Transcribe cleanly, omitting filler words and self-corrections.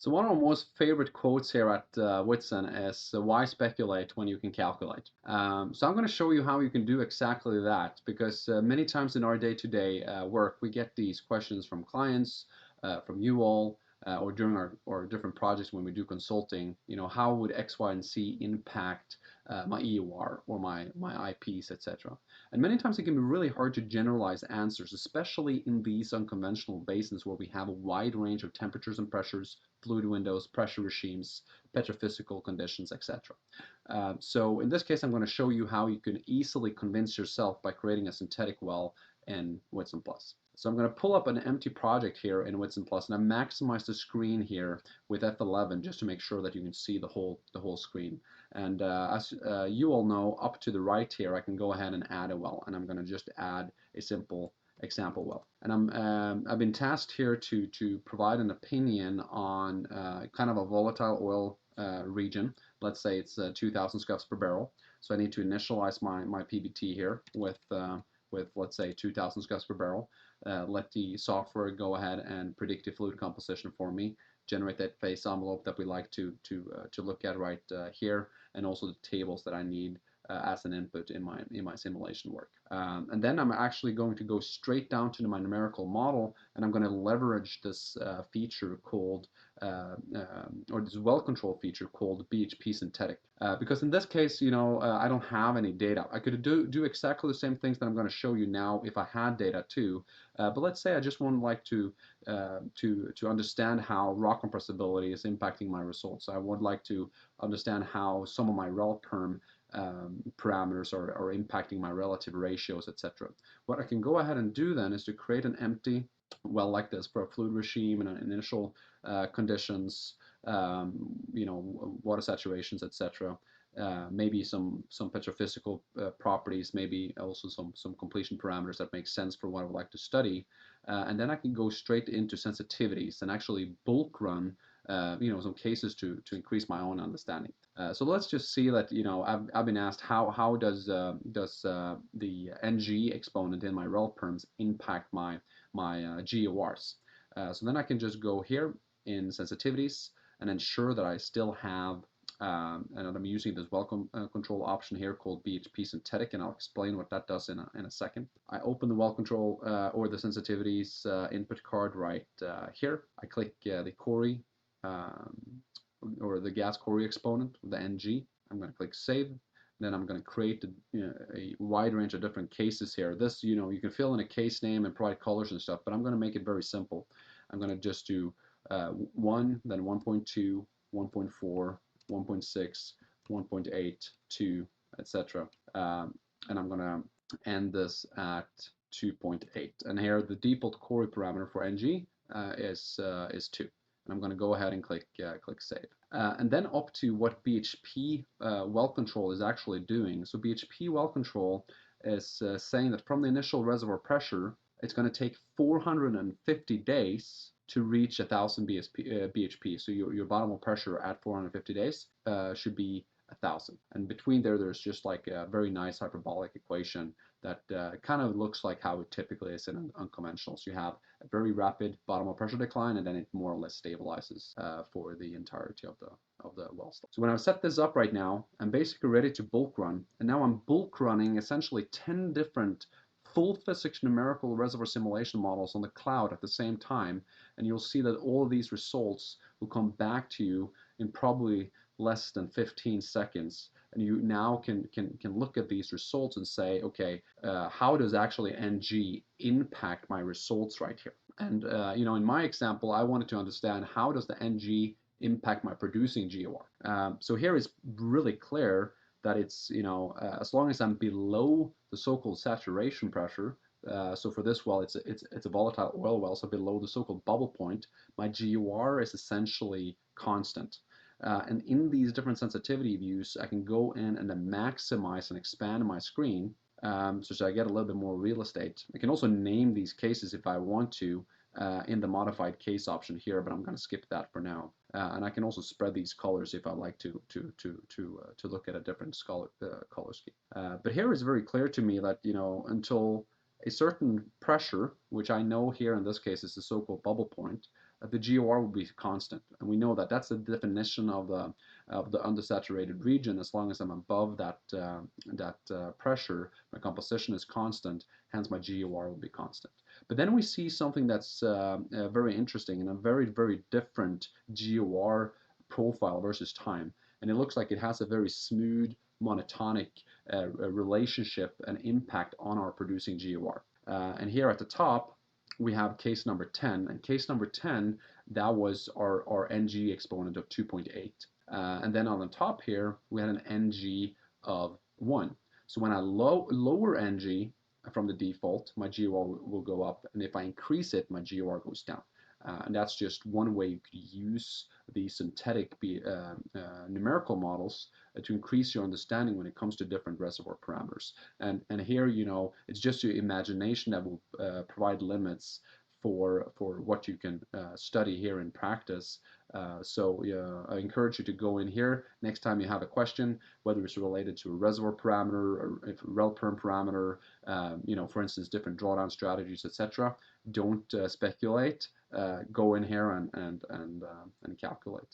So one of my most favorite quotes here at Whitson is why speculate when you can calculate? So I'm going to show you how you can do exactly that because many times in our day-to-day work we get these questions from clients, from you all, or during our different projects when we do consulting. You know, how would X, Y, and Z impact my EOR or my IPs, etc. And many times it can be really hard to generalize answers, especially in these unconventional basins where we have a wide range of temperatures and pressures, fluid windows, pressure regimes, petrophysical conditions, etc. So in this case, I'm going to show you how you can easily convince yourself by creating a synthetic well in Whitson Plus. So I'm going to pull up an empty project here in Whitson Plus, and I maximize the screen here with F11 just to make sure that you can see the whole screen. And as you all know, up to the right here, I can go ahead and add a well, and I'm going to just add a simple example well. And I've been tasked here to provide an opinion on kind of a volatile oil region. Let's say it's 2,000 scuffs per barrel. So I need to initialize my PBT here with let's say 2,000 scuffs per barrel. Let the software go ahead and predict the fluid composition for me, generate that phase envelope that we like to look at right here, and also the tables that I need as an input in my simulation work. And then I'm actually going to go straight down to my numerical model, and I'm going to leverage this feature called or this well control feature called BHP synthetic. Because in this case, you know, I don't have any data. I could do exactly the same things that I'm going to show you now if I had data too. But let's say I just want like to understand how rock compressibility is impacting my results. I would like to understand how some of my rel perm parameters are impacting my relative ratios, etc. What I can go ahead and do then is to create an empty well like this for a fluid regime and initial conditions, you know, water saturations, etc. Maybe some petrophysical properties, maybe also some completion parameters that make sense for what I would like to study, and then I can go straight into sensitivities and actually bulk run you know, some cases to increase my own understanding. So let's just see that, you know, I've been asked how does the NG exponent in my rel perms impact my GORs. So then I can just go here in sensitivities and ensure that I still have and I'm using this well control option here called BHP synthetic, and I'll explain what that does in a second. I open the well control or the sensitivities input card right here. I click the Cori or the gas Cori exponent, the NG. I'm going to click save. Then I'm going to create a wide range of different cases here. This, you know, you can fill in a case name and provide colors and stuff, but I'm going to make it very simple. I'm going to just do 1, then 1.2, 1.4, 1.6, 1.8, 2, etc. And I'm going to end this at 2.8. And here the default Cori parameter for NG is 2. And I'm going to go ahead and click save. And then up to what BHP well control is actually doing. So BHP well control is saying that from the initial reservoir pressure, it's going to take 450 days to reach 1,000 BHP. So your bottom pressure at 450 days should be 1,000. And between there's just like a very nice hyperbolic equation that kind of looks like how it typically is in unconventionals. You have a very rapid bottom pressure decline, and then it more or less stabilizes for the entirety of the well stop. So when I've set this up right now, I'm basically ready to bulk run, and now I'm bulk running essentially 10 different full physics numerical reservoir simulation models on the cloud at the same time, and you'll see that all of these results will come back to you in probably less than 15 seconds. And you now can look at these results and say, okay, how does actually NG impact my results right here? And you know, in my example, I wanted to understand how does the NG impact my producing GOR. So here it's really clear that it's, you know, as long as I'm below the so-called saturation pressure, so for this well, it's a volatile oil well, so below the so-called bubble point, my GOR is essentially constant. And in these different sensitivity views, I can go in and then maximize and expand my screen so that I get a little bit more real estate. I can also name these cases if I want to in the modified case option here, but I'm going to skip that for now. And I can also spread these colors if I like to look at a different color scheme. But here it's very clear to me that, you know, until a certain pressure, which I know here in this case is the so-called bubble point, the GOR will be constant. And we know that that's the definition of the undersaturated region. As long as I'm above that pressure, my composition is constant, hence my GOR will be constant. But then we see something that's very interesting and a very, very different GOR profile versus time. And it looks like it has a very smooth monotonic relationship and impact on our producing GOR. And here at the top, we have case number 10. And case number 10, that was our NG exponent of 2.8. And then on the top here, we had an NG of 1. So when I lower NG from the default, my GOR will go up. And if I increase it, my GOR goes down. And that's just one way you could use the synthetic numerical models to increase your understanding when it comes to different reservoir parameters. And here, it's just your imagination that will provide limits for what you can study here in practice. So I encourage you to go in here next time you have a question, whether it's related to a reservoir parameter or a rel perm parameter, for instance, different drawdown strategies, etc. Don't speculate. Go in here and calculate.